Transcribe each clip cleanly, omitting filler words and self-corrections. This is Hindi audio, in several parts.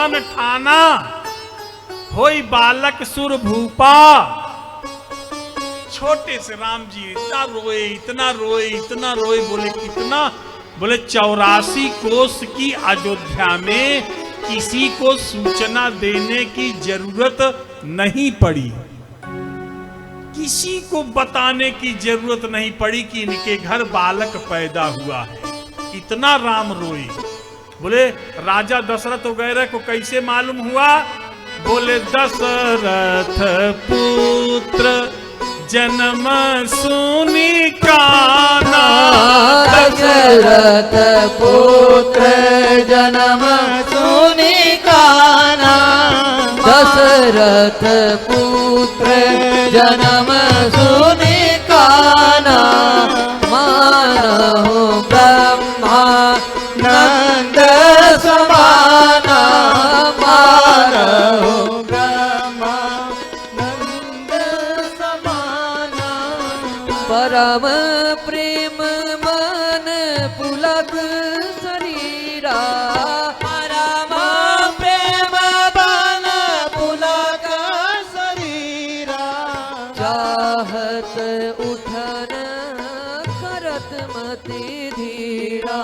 मन ठाना, होई बालक सुर भूपा। छोटे से राम जी इतना रोए, इतना रोए, इतना रोए। बोले कितना? बोले 84 कोस की अयोध्या में किसी को सूचना देने की जरूरत नहीं पड़ी, किसी को बताने की जरूरत नहीं पड़ी कि इनके घर बालक पैदा हुआ है। इतना राम रोए। बोले राजा दशरथ वगैरह को कैसे मालूम हुआ? बोले दशरथ पुत्र जन्म सुनी काना, दशरथ पुत्र जन्म सुनी काना, दशरथ पुत्र जन्म सुनी काना। मानहु ब्रह्मा नंद समाना, मानहु ब्रह्मा नंद समाना। परम प्रेम मन पुलक शरीरा, परम प्रेम मन पुलक शरीरा। चाहत उठन करत मति धीरा,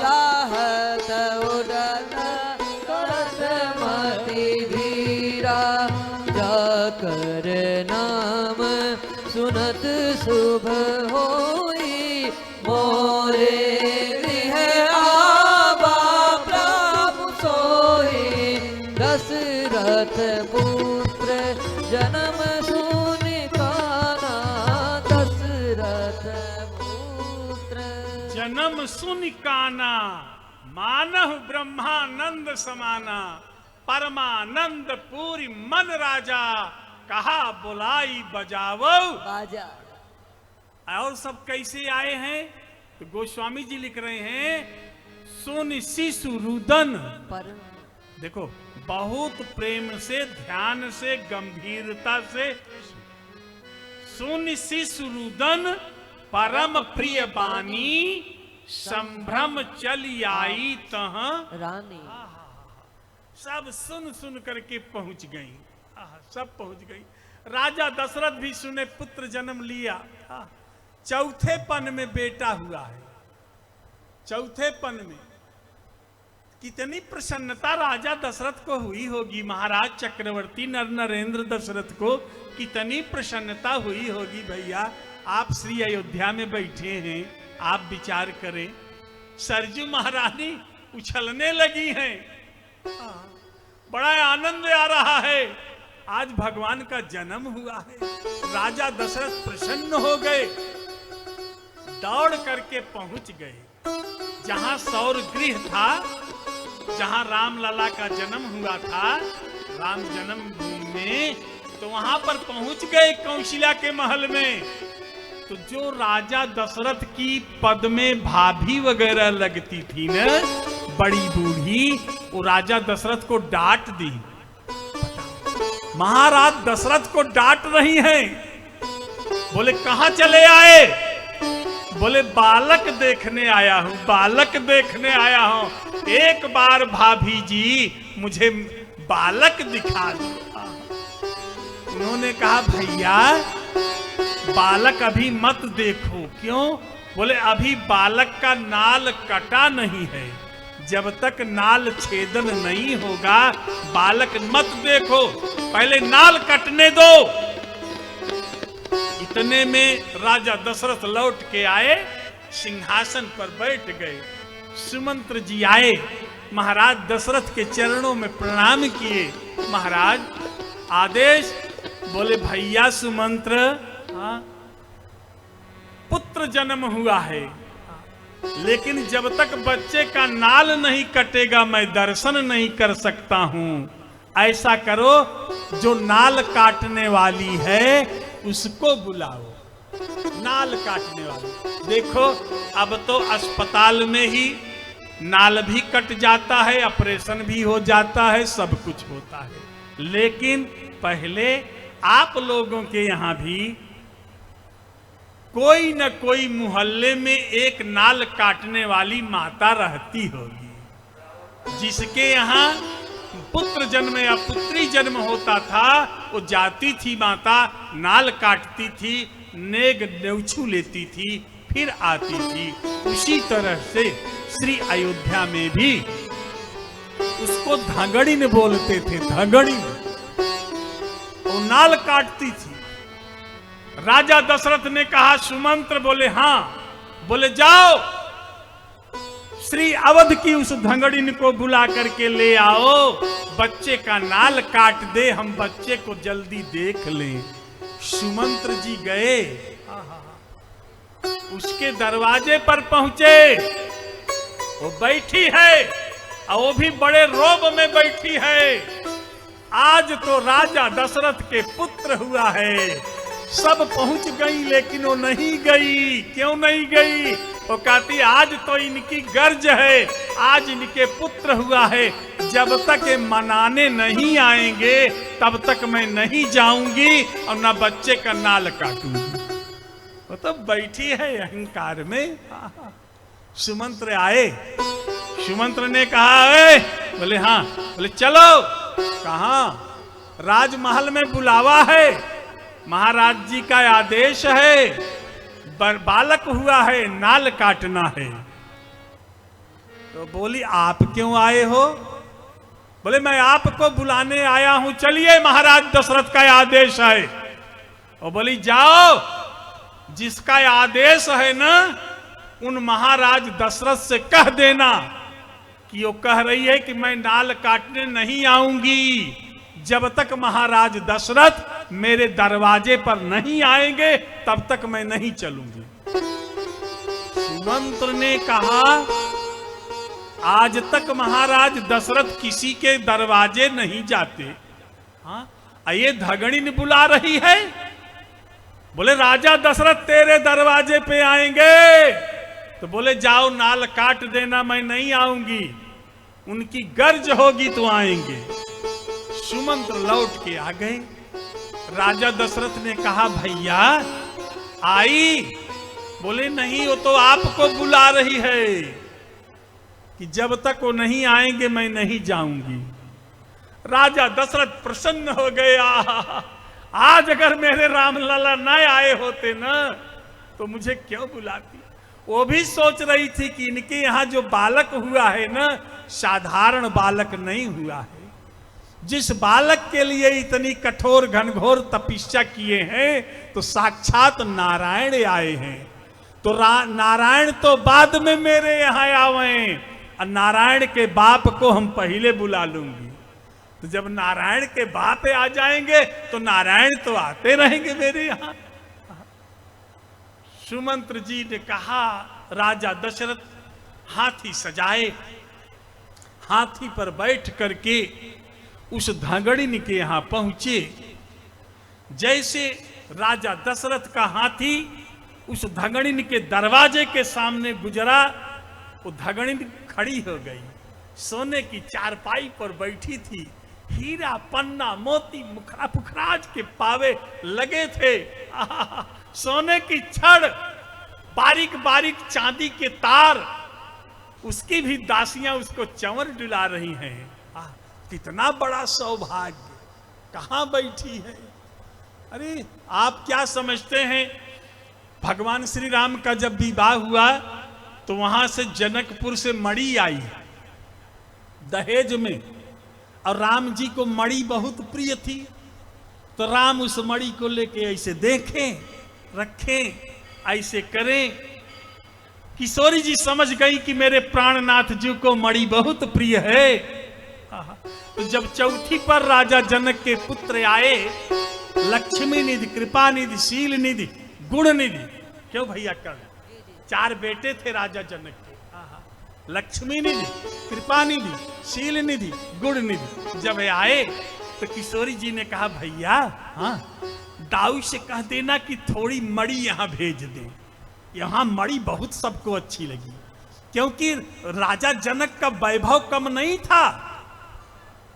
चाहत उठन करत मति धीरा। जाकर नाम सुनत शुभ होई, मोरे गृह आवा प्रभु सोई। दशरथ पुत्र जन्म सुनि काना, दशरथ पुत्र जन्म सुनि काना। मानहु ब्रह्मानंद समाना, परमानंद पूरी मन राजा। कहा बुलाई बजावो। बाजा। और सब कैसे आए हैं? तो गोस्वामी जी लिख रहे हैं सुनि शिशु रुदन। पर देखो बहुत प्रेम से, ध्यान से, गंभीरता से। सुनि शिशु रुदन परम प्रिय बानी, संभ्रम चली आई तह रानी। सब सुन सुन करके पहुंच गई। सब पहुंच गई। राजा दशरथ भी सुने पुत्र जन्म लिया। चौथे पन में बेटा हुआ है। चौथे पन में कितनी प्रसन्नता राजा दशरथ को हुई होगी। महाराज चक्रवर्ती नर नरेंद्र दशरथ को कितनी प्रसन्नता हुई होगी। भैया आप श्री अयोध्या में बैठे हैं, आप विचार करें। सरजू महारानी उछलने लगी हैं। बड़ा आनंद आ रहा है, आज भगवान का जन्म हुआ है। राजा दशरथ प्रसन्न हो गए, दौड़ करके पहुंच गए जहां सौर गृह था, जहां राम लला का जन्म हुआ था, राम जन्मभूमि में। तो वहां पर पहुंच गए कौशल्या के महल में। तो जो राजा दशरथ की पद में भाभी वगैरह लगती थी न, बड़ी बूढ़ी, वो राजा दशरथ को डांट दी। महाराज दशरथ को डांट रही हैं। बोले कहां चले आए? बोले बालक देखने आया हूं, बालक देखने आया हूं। एक बार भाभी जी मुझे बालक दिखा दो। उन्होंने कहा भैया बालक अभी मत देखो। क्यों? बोले अभी बालक का नाल कटा नहीं है, जब तक नाल छेदन नहीं होगा बालक मत देखो, पहले नाल कटने दो। इतने में राजा दशरथ लौट के आए, सिंहासन पर बैठ गए। सुमंत्र जी आए, महाराज दशरथ के चरणों में प्रणाम किए। महाराज आदेश। बोले भैया सुमंत्र, पुत्र जन्म हुआ है, लेकिन जब तक बच्चे का नाल नहीं कटेगा मैं दर्शन नहीं कर सकता हूं। ऐसा करो जो नाल काटने वाली है उसको बुलाओ। नाल काटने वाली। देखो अब तो अस्पताल में ही नाल भी कट जाता है, ऑपरेशन भी हो जाता है, सब कुछ होता है। लेकिन पहले आप लोगों के यहां भी कोई न कोई मोहल्ले में एक नाल काटने वाली माता रहती होगी, जिसके यहां पुत्र जन्म या पुत्री जन्म होता था, वो जाती थी माता, नाल काटती थी, नेग न्यौछू लेती थी, फिर आती थी। उसी तरह से श्री अयोध्या में भी उसको धगड़िन बोलते थे, धगड़िन। वो नाल काटती थी। राजा दशरथ ने कहा सुमंत्र, बोले हाँ, बोले जाओ श्री अवध की उस धंगड़िन को बुला करके ले आओ, बच्चे का नाल काट दे, हम बच्चे को जल्दी देख लें। सुमंत्र जी गए, उसके दरवाजे पर पहुंचे, वो बैठी है और वो भी बड़े रोब में बैठी है। आज तो राजा दशरथ के पुत्र हुआ है। सब पहुंच गई लेकिन वो नहीं गई। क्यों नहीं गई? वो कहती आज तो इनकी गर्ज है, आज इनके पुत्र हुआ है, जब तक ये मनाने नहीं आएंगे तब तक मैं नहीं जाऊंगी और ना बच्चे का नाल काटूंगी। वो तो बैठी है अहंकार में। सुमंत्र आए, सुमंत्र ने कहा बोले हाँ, बोले चलो। कहाँ? राजमहल में बुलावा है, महाराज जी का आदेश है, बालक हुआ है, नाल काटना है। तो बोली आप क्यों आए हो? बोले मैं आपको बुलाने आया हूं, चलिए महाराज दशरथ का आदेश है। और बोली जाओ, जिसका आदेश है ना उन महाराज दशरथ से कह देना कि वो कह रही है कि मैं नाल काटने नहीं आऊंगी, जब तक महाराज दशरथ मेरे दरवाजे पर नहीं आएंगे तब तक मैं नहीं चलूंगी। सुमंत्र ने कहा आज तक महाराज दशरथ किसी के दरवाजे नहीं जाते, हाँ ये धगड़िन बुला रही है। बोले राजा दशरथ तेरे दरवाजे पे आएंगे। तो बोले जाओ नाल काट देना, मैं नहीं आऊंगी, उनकी गर्ज होगी तो आएंगे। सुमंत्र लौट के आ गए। राजा दशरथ ने कहा भैया आई? बोले नहीं, वो तो आपको बुला रही है कि जब तक वो नहीं आएंगे मैं नहीं जाऊंगी। राजा दशरथ प्रसन्न हो गया। आज अगर मेरे रामलला न आए होते ना तो मुझे क्यों बुलाती। वो भी सोच रही थी कि इनके यहाँ जो बालक हुआ है ना साधारण बालक नहीं हुआ है। जिस बालक के लिए इतनी कठोर घनघोर तपस्या किए हैं तो साक्षात नारायण आए हैं। तो नारायण तो बाद में मेरे यहाँ आवे और नारायण के बाप को हम पहले बुला लूंगी। तो जब नारायण के बाप आ जाएंगे तो नारायण तो आते रहेंगे मेरे यहाँ। सुमंत्र जी ने कहा राजा दशरथ हाथी सजाए, हाथी पर बैठ करके उस धगड़िन के यहां पहुंचे। जैसे राजा दशरथ का हाथी उस धगड़िन के दरवाजे के सामने गुजरा, वो धगड़िन खड़ी हो गई। सोने की चारपाई पर बैठी थी, हीरा पन्ना मोती मुखरा पुखराज के पावे लगे थे। सोने की छड़, बारीक बारीक चांदी के तार, उसकी भी दासियां उसको चंवर डुला रही हैं। कितना बड़ा सौभाग्य, कहां बैठी है। अरे आप क्या समझते हैं, भगवान श्री राम का जब विवाह हुआ तो वहां से जनकपुर से मणि आई दहेज में, और राम जी को मणि बहुत प्रिय थी। तो राम उस मणि को लेके ऐसे देखें, रखें, ऐसे करें। किशोरी जी समझ गई कि मेरे प्राणनाथ जी को मणि बहुत प्रिय है। तो जब चौथी पर राजा जनक के पुत्र आए, लक्ष्मी निधि, कृपा निधि, शील निधि, गुण निधि, क्यों भैया कर 4 बेटे थे राजा जनक के, लक्ष्मी निधि, कृपा निधि, शील निधि, गुण निधि। जब आए तो किशोरी जी ने कहा भैया हाँ दाऊ से कह देना कि थोड़ी मणि यहाँ भेज दे। यहाँ मणि बहुत सबको अच्छी लगी, क्योंकि राजा जनक का वैभव कम नहीं था,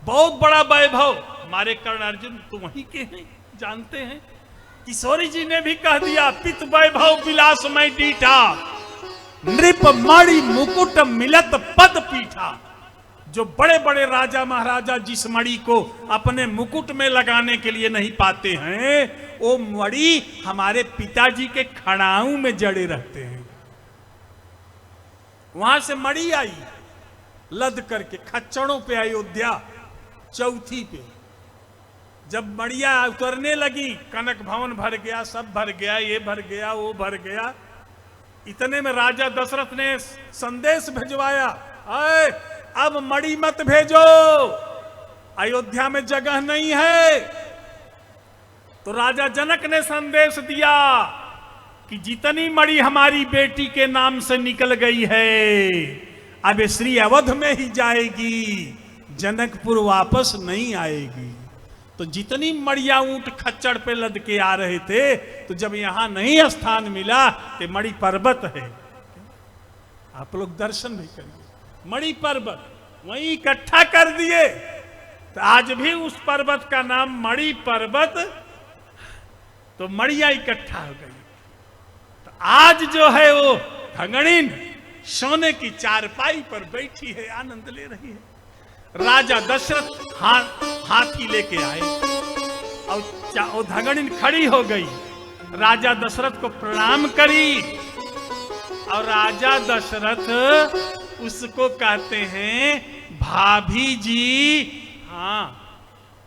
बहुत बड़ा वैभव। हमारे कर्ण अर्जुन तो वहीं के हैं, जानते हैं। किशोरी जी ने भी कह दिया पित वैभव विलास में डीठा, नृप मणि मुकुट मिलत पद पीठा। जो बड़े बड़े राजा महाराजा जिस मणि को अपने मुकुट में लगाने के लिए नहीं पाते हैं, वो मणि हमारे पिताजी के खड़ाऊ में जड़े रहते हैं। वहां से मणि आई लद करके खच्चरों पे अयोध्या चौथी पे। जब मड़िया उतरने लगी, कनक भवन भर गया, सब भर गया, ये भर गया, वो भर गया। इतने में राजा दशरथ ने संदेश भिजवाया, अरे अब मणि मत भेजो, अयोध्या में जगह नहीं है। तो राजा जनक ने संदेश दिया कि जितनी मणि हमारी बेटी के नाम से निकल गई है, अब श्री अवध में ही जाएगी, जनकपुर वापस नहीं आएगी। तो जितनी मड़िया ऊंट खच्चर पे लद के आ रहे थे, तो जब यहां नहीं स्थान मिला कि मणि पर्वत है, आप लोग दर्शन भी करिए, मणि पर्वत वहीं इकट्ठा कर दिए। तो आज भी उस पर्वत का नाम मणि पर्वत, तो मड़िया इकट्ठा हो गई। तो आज जो है वो भंगणिन सोने की चारपाई पर बैठी है, आनंद ले रही है। राजा दशरथ हाथी लेके आए और धंगड़िन खड़ी हो गई, राजा दशरथ को प्रणाम करी। और राजा दशरथ उसको कहते हैं, भाभी जी, हाँ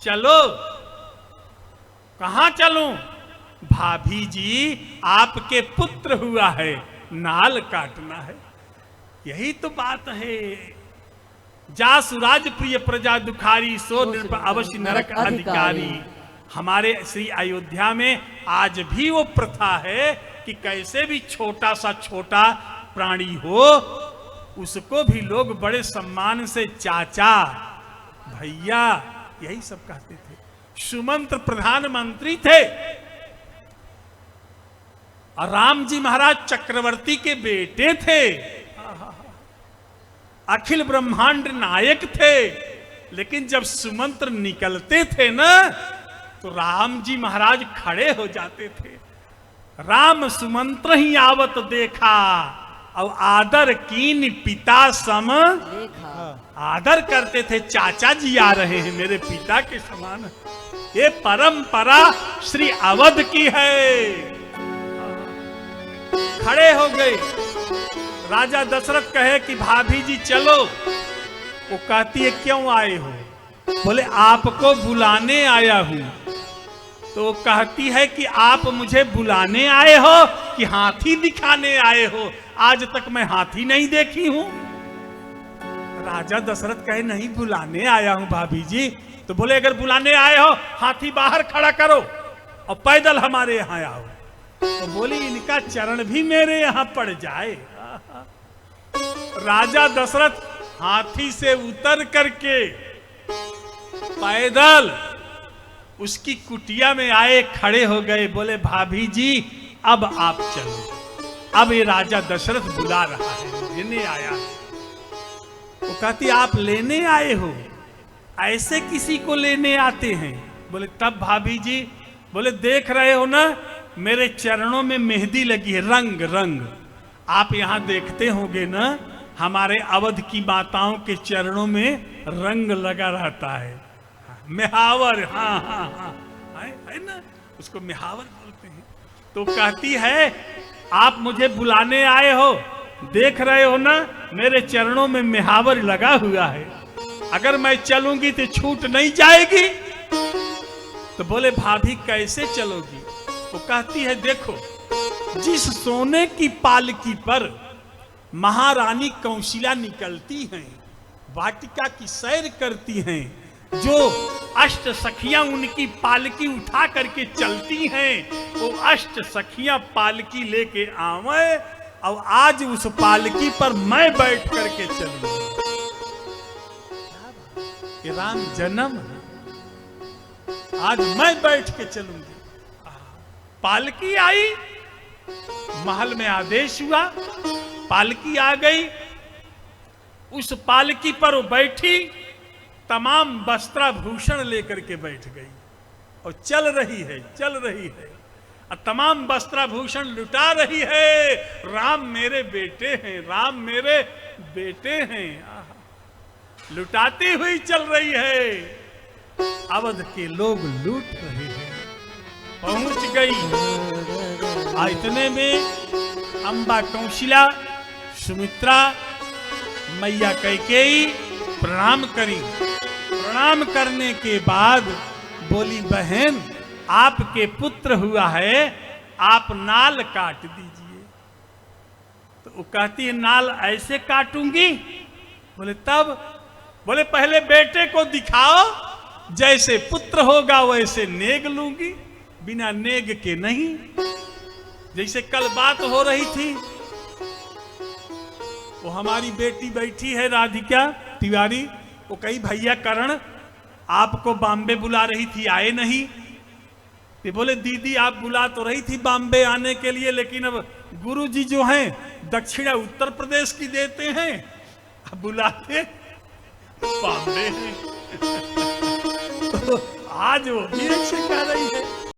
चलो। कहां चलूं? भाभी जी, आपके पुत्र हुआ है, नाल काटना है। यही तो बात है। जासु राज प्रिय प्रजा दुखारी, सो नृप अवश्य नरक अधिकारी। हमारे श्री अयोध्या में आज भी वो प्रथा है कि कैसे भी छोटा सा छोटा प्राणी हो, उसको भी लोग बड़े सम्मान से चाचा, भैया, यही सब कहते थे। सुमंत्र प्रधानमंत्री थे और राम जी महाराज चक्रवर्ती के बेटे थे, अखिल ब्रह्मांड नायक थे। लेकिन जब सुमंत्र निकलते थे ना, तो राम जी महाराज खड़े हो जाते थे। राम सुमंत्र ही आवत देखा, और आदर कीन पिता सम देखा। आदर करते थे, चाचा जी आ रहे हैं, मेरे पिता के समान। ये परंपरा श्री अवध की है। खड़े हो गए। राजा दशरथ कहे कि भाभी जी चलो। वो कहती है, क्यों आए हो? बोले, आपको बुलाने आया हूं। तो वो कहती है कि आप मुझे बुलाने आए हो कि हाथी दिखाने आए हो? आज तक मैं हाथी नहीं देखी हूं। राजा दशरथ कहे, नहीं बुलाने आया हूं भाभी जी। तो बोले, अगर बुलाने आए हो, हाथी बाहर खड़ा करो और पैदल हमारे यहां आओ। तो बोली, इनका चरण भी मेरे यहां पड़ जाए। राजा दशरथ हाथी से उतर करके पैदल उसकी कुटिया में आए, खड़े हो गए। बोले, भाभी जी अब आप चलो। अब ये राजा दशरथ बुला रहा है, लेने आया है। वो कहती, आप लेने आए हो? ऐसे किसी को लेने आते हैं? बोले, तब भाभी जी। बोले, देख रहे हो ना, मेरे चरणों में मेहंदी लगी है, रंग रंग। आप यहां देखते होंगे ना, हमारे अवध की माताओं के चरणों में रंग लगा रहता है, मेहावर। हाँ हाँ हाँ, है ना, उसको मेहावर बोलते हैं। तो कहती है, आप मुझे बुलाने आए हो, देख रहे हो ना, मेरे चरणों में मेहावर लगा हुआ है, अगर मैं चलूंगी तो छूट नहीं जाएगी। तो बोले, भाभी कैसे चलोगी? वो कहती है, देखो, जिस सोने की पालकी पर महारानी कौशिला निकलती हैं, वाटिका की सैर करती हैं, जो अष्ट सखियां उनकी पालकी उठा करके चलती हैं, वो अष्ट सखियां पालकी लेके आवे, और आज उस पालकी पर मैं बैठ करके चलूं। ये राम जन्म है, आज मैं बैठ के चलूंगी। पालकी आई, महल में आदेश हुआ, पालकी आ गई। उस पालकी पर वो बैठी, तमाम वस्त्राभूषण लेकर के बैठ गई और चल रही है, चल रही है, और तमाम वस्त्राभूषण लुटा रही है। राम मेरे बेटे हैं, राम मेरे बेटे हैं। लुटाती हुई चल रही है। अवध के लोग लूट रहे हैं। पहुंच गई। इतने में अंबा कौशिला, सुमित्रा, मैया कैकेयी प्रणाम करी। प्रणाम करने के बाद बोली, बहन आपके पुत्र हुआ है, आप नाल काट दीजिए। तो वो कहती है, नाल ऐसे काटूंगी? बोले तब? बोले पहले बेटे को दिखाओ, जैसे पुत्र होगा वैसे नेग लूंगी, बिना नेग के नहीं। जैसे कल बात हो रही थी, वो हमारी बेटी बैठी है राधिका तिवारी, वो कही भैया करण आपको बॉम्बे बुला रही थी, आए नहीं। ये बोले दीदी आप बुला तो रही थी बॉम्बे आने के लिए, लेकिन अब गुरुजी जो हैं दक्षिणा उत्तर प्रदेश की देते हैं, अब बुलाते बॉम्बे हैं। आज वो भी एक से कह रही है